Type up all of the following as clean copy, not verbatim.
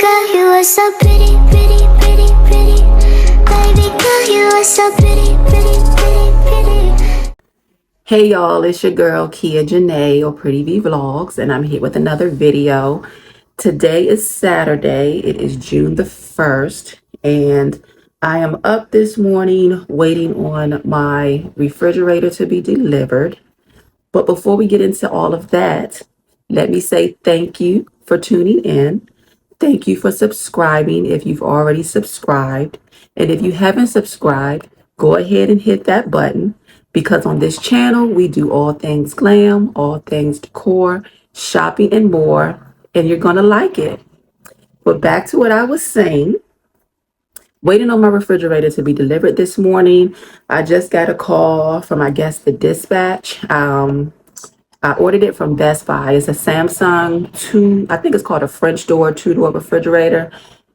girl, you are so pretty, pretty, pretty, pretty. Baby girl, you are so pretty, pretty, pretty, pretty. Hey y'all, it's your girl Kia Janae or Pretty V Vlogs, and I'm here with another video. Today is Saturday. It is June the 1st, and I am up this morning waiting on my refrigerator to be delivered. But before we get into all of that, let me say thank you for tuning in. Thank you for subscribing if you've already subscribed. And if you haven't subscribed, go ahead and hit that button, because on this channel, we do all things glam, all things decor, shopping, and more. And you're going to like it. But back to what I was saying. Waiting on my refrigerator to be delivered this morning. I just got a call from, I guess, the dispatch. I ordered it from Best Buy. It's a Samsung I think it's called a French door, two-door refrigerator.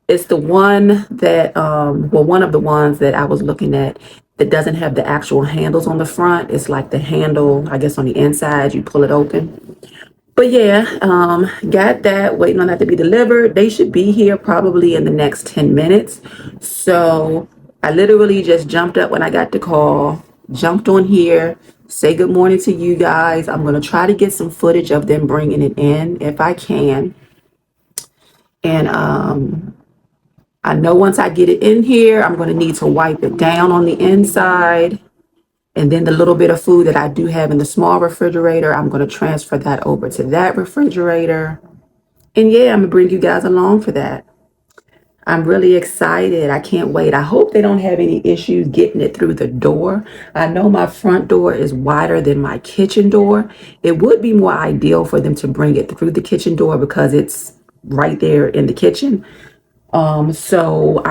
It's the one that, one of the ones that I was looking at that doesn't have the actual handles on the front. It's like the handle, I guess, on the inside, you pull it open. But yeah, got that, waiting on that to be delivered. They should be here probably in the next 10 minutes. So I literally just jumped up when I got the call, jumped on here, say good morning to you guys. I'm going to try to get some footage of them bringing it in if I can. And I know once I get it in here, I'm going to need to wipe it down on the inside. And then the little bit of food that I do have in the small refrigerator, I'm going to transfer that over to that refrigerator. And yeah, I'm going to bring you guys along for that. I'm really excited. I can't wait. I hope they don't have any issues getting it through the door. I know my front door is wider than my kitchen door. It would be more ideal for them to bring it through the kitchen door because it's right there in the kitchen. So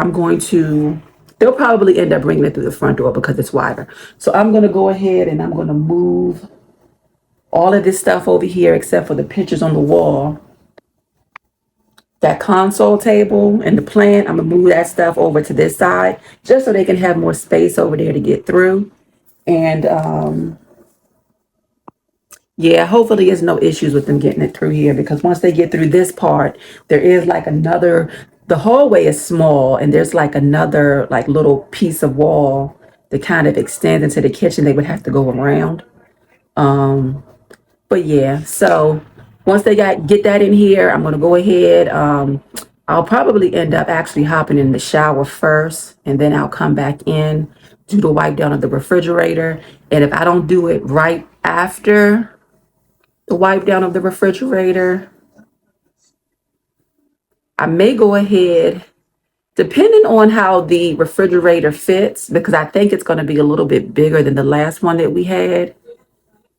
they'll probably end up bringing it through the front door because it's wider. So I'm going to go ahead and I'm going to move all of this stuff over here except for the pictures on the wall. That console table and the plant, I'm going to move that stuff over to this side just so they can have more space over there to get through. And yeah, hopefully there's no issues with them getting it through here, because once they get through this part, there is like the hallway is small and there's like another like little piece of wall that kind of extends into the kitchen. They would have to go around. But yeah, so once they get that in here, I'm going to go ahead. I'll probably end up actually hopping in the shower first, and then I'll come back in, do the wipe down of the refrigerator. And if I don't do it right after the wipe down of the refrigerator, I may go ahead, depending on how the refrigerator fits, because I think it's going to be a little bit bigger than the last one that we had.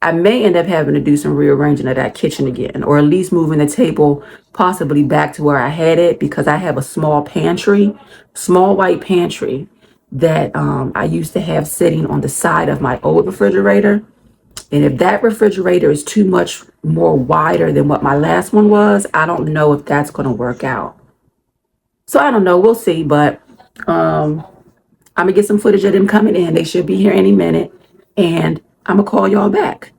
I may end up having to do some rearranging of that kitchen again, or at least moving the table possibly back to where I had it, because I have a small white pantry that I used to have sitting on the side of my old refrigerator. And if that refrigerator is too much more wider than what my last one was, I don't know if that's going to work out. So I don't know. We'll see. But I'm going to get some footage of them coming in. They should be here any minute. And I'm going to call y'all back.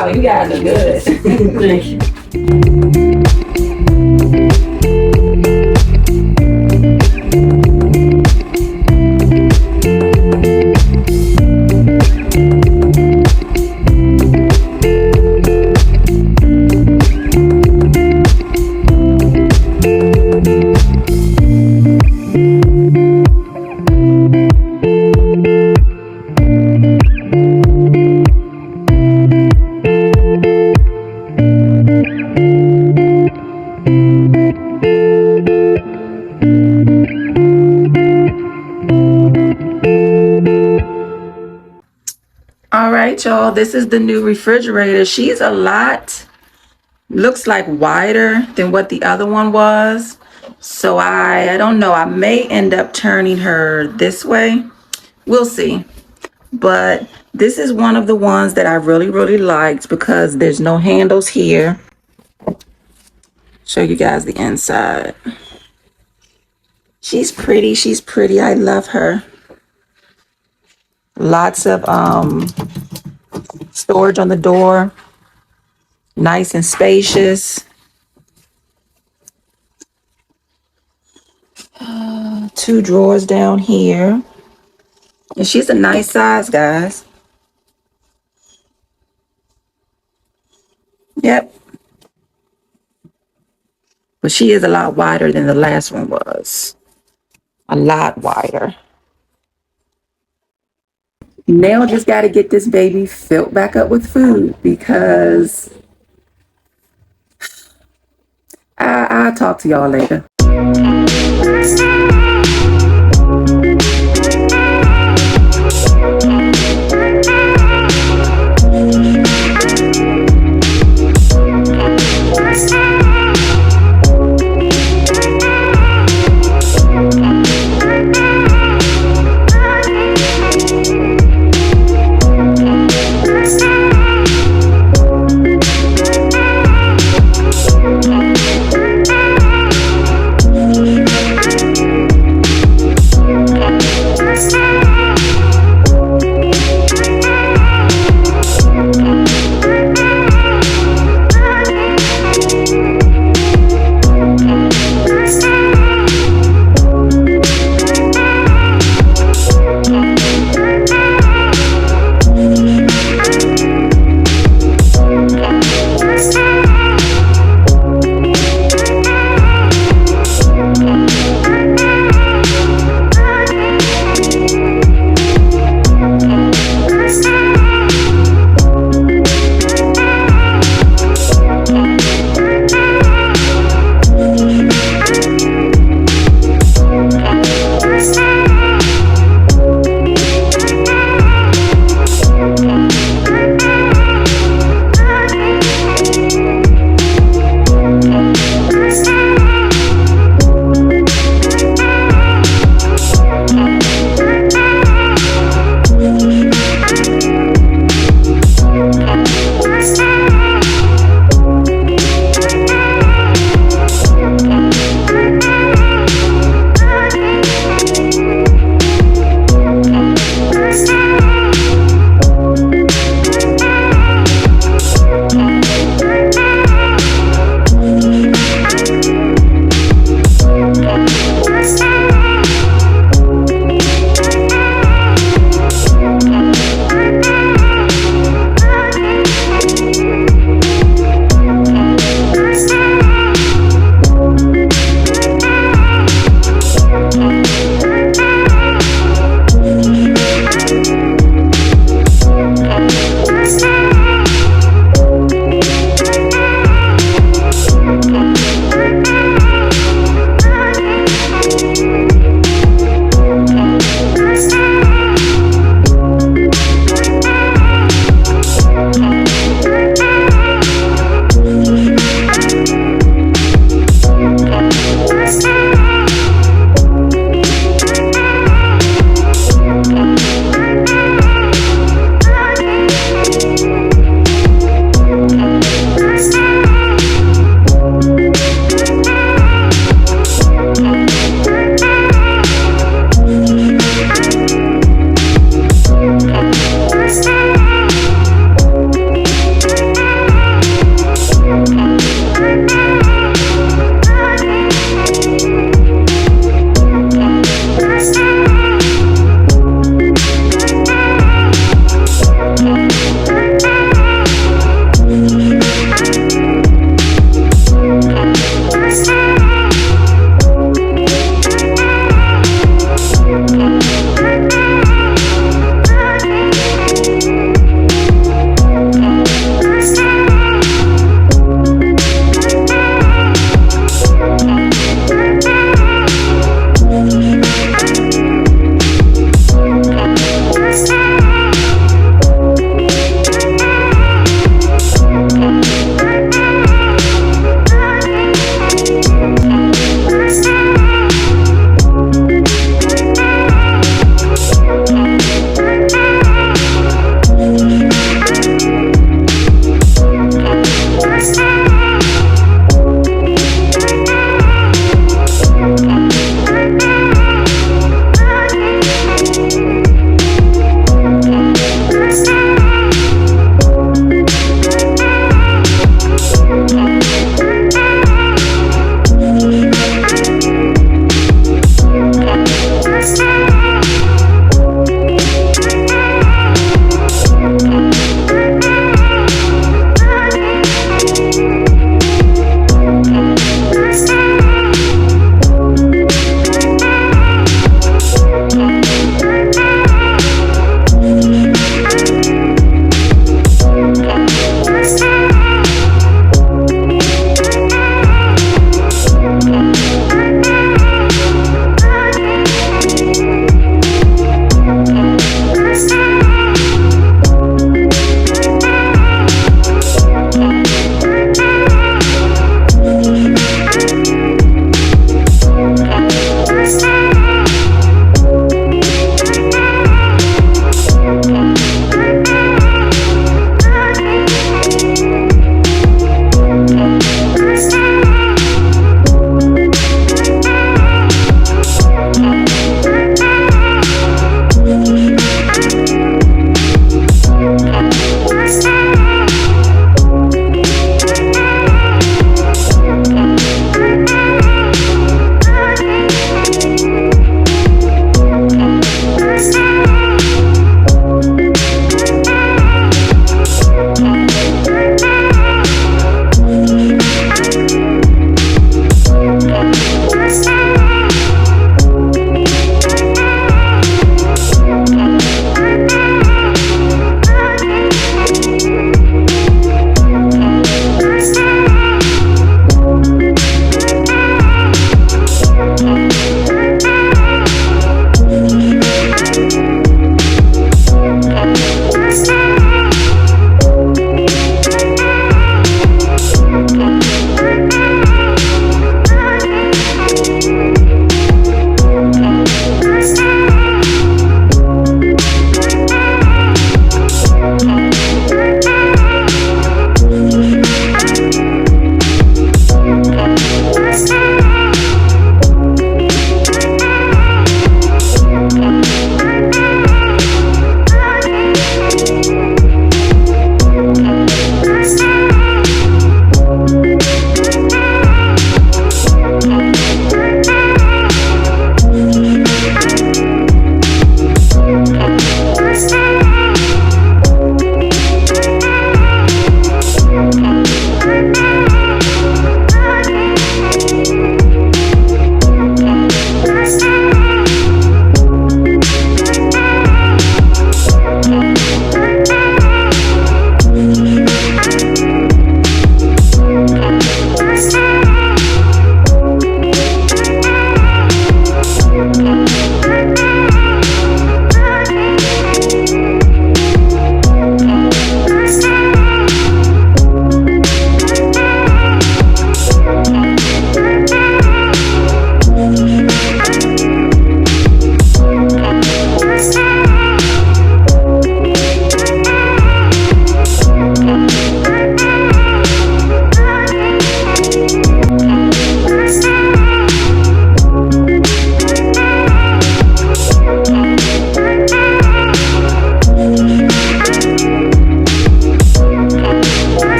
Wow, you guys are good. Thank you. All right, y'all, this is the new refrigerator. She's a lot, looks like wider than what the other one was. So I don't know, I may end up turning her this way. We'll see. But this is one of the ones that I really liked because there's no handles here. Show you guys the inside. She's pretty. I love her. Lots of storage on the door. Nice and spacious. Two drawers down here. And she's a nice size, guys. Yep. But she is a lot wider than the last one was. A lot wider. Now just got to get this baby filled back up with food because I'll talk to y'all later.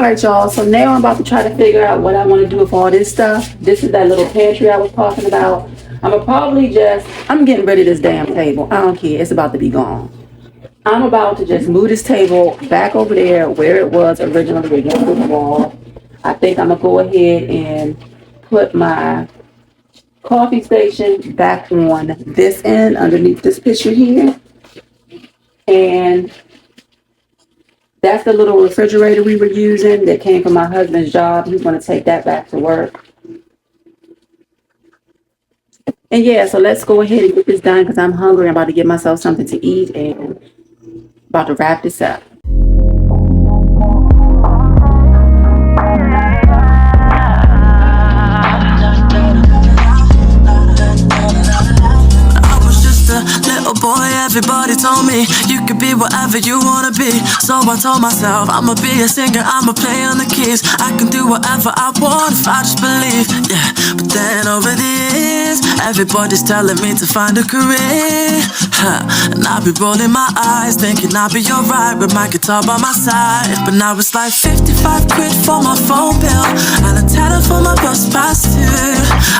right, y'all. So now I'm about to try to figure out what I want to do with all this stuff. This is that little pantry I was talking about. I'm getting rid of this damn table. I don't care. It's about to be gone. I'm about to just move this table back over there where it was originally against the wall. I think I'm going to go ahead and put my coffee station back on this end underneath this picture here. And that's the little refrigerator we were using that came from my husband's job. He's going to take that back to work. And yeah, so let's go ahead and get this done because I'm hungry. I'm about to get myself something to eat and about to wrap this up. Little boy, everybody told me you could be whatever you wanna be. So I told myself I'ma be a singer, I'ma play on the keys. I can do whatever I want if I just believe, yeah. But then over the years, everybody's telling me to find a career, and I'll be rolling my eyes, thinking I'll be alright with my guitar by my side. But now it's like 55 quid for my phone bill and a tenner for my bus pass too.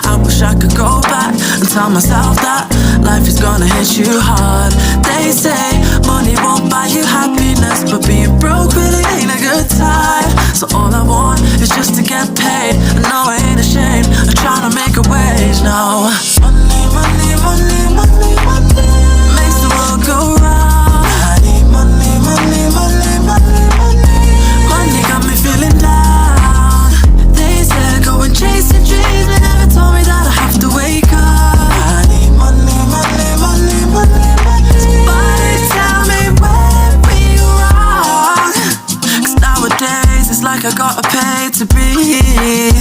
I wish I could go back and tell myself that life is gonna hit you hard. They say money won't buy you happiness, but being broke really ain't a good time. So all I want is just to get paid, and no, I ain't ashamed of trying to make a wage. No, money, money, money, money, money makes the world go round. I need money, money, money, money, money. Money got me feeling down. They said go and chase your dreams, they never told me that I have to wake up. Somebody tell me where we wrong, 'cause nowadays it's like I gotta pay to breathe.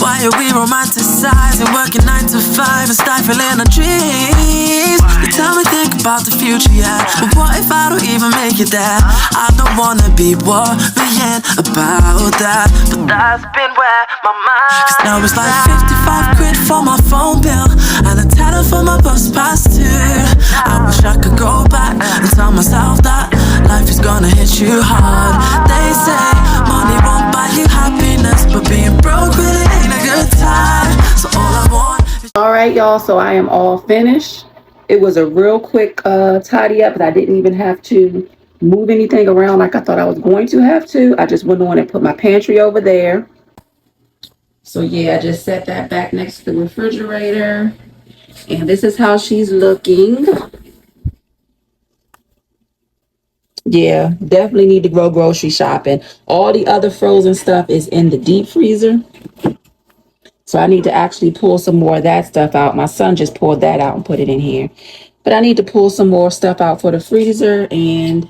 Why are we romanticizing working 9 to 5 and stifling our dreams? They tell me think about the future, yeah, but what if I don't even make it there? I don't wanna be worrying about that, but that's been where my mind. 'Cause now it's like 55 quid for my phone bill and a tenner for my bus pass too. I wish I could go back and tell myself that life is gonna hit you hard. They say money won't buy you happiness, but being broke really ain't a good time. So all I want is... All right, y'all, so I am all finished. It was a real quick tidy up, but I didn't even have to move anything around like I thought I was going to have to. I just went on and put my pantry over there. So yeah, I just set that back next to the refrigerator. And this is how she's looking. Yeah, definitely need to go grocery shopping. All the other frozen stuff is in the deep freezer. So I need to actually pull some more of that stuff out. My son just pulled that out and put it in here. But I need to pull some more stuff out for the freezer and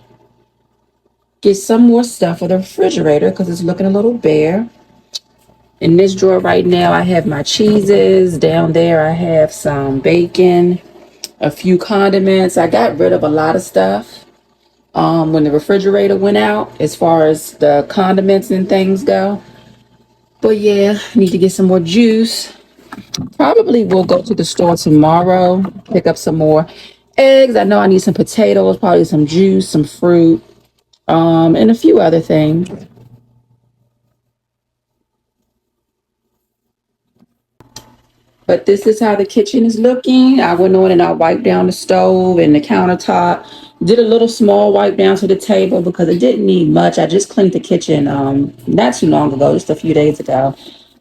get some more stuff for the refrigerator because it's looking a little bare. In this drawer right now, I have my cheeses. Down there, I have some bacon, a few condiments. I got rid of a lot of stuff when the refrigerator went out as far as the condiments and things go. But yeah, I need to get some more juice. Probably will go to the store tomorrow, pick up some more eggs. I know I need some potatoes, probably some juice, some fruit, and a few other things. But this is how the kitchen is looking. I went on and I wiped down the stove and the countertop. Did a little small wipe down to the table because it didn't need much. I just cleaned the kitchen not too long ago, just a few days ago.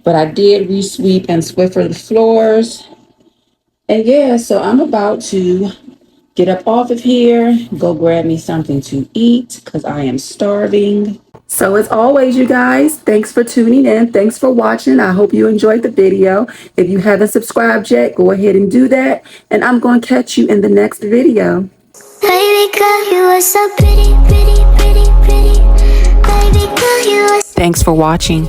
But I did resweep and Swiffer the floors. And yeah, so I'm about to get up off of here, go grab me something to eat because I am starving. So as always, you guys, thanks for tuning in. Thanks for watching. I hope you enjoyed the video. If you haven't subscribed yet, go ahead and do that. And I'm going to catch you in the next video. Baby girl, you are so pretty, pretty, pretty, pretty. Baby girl, you are so Thanks for watching.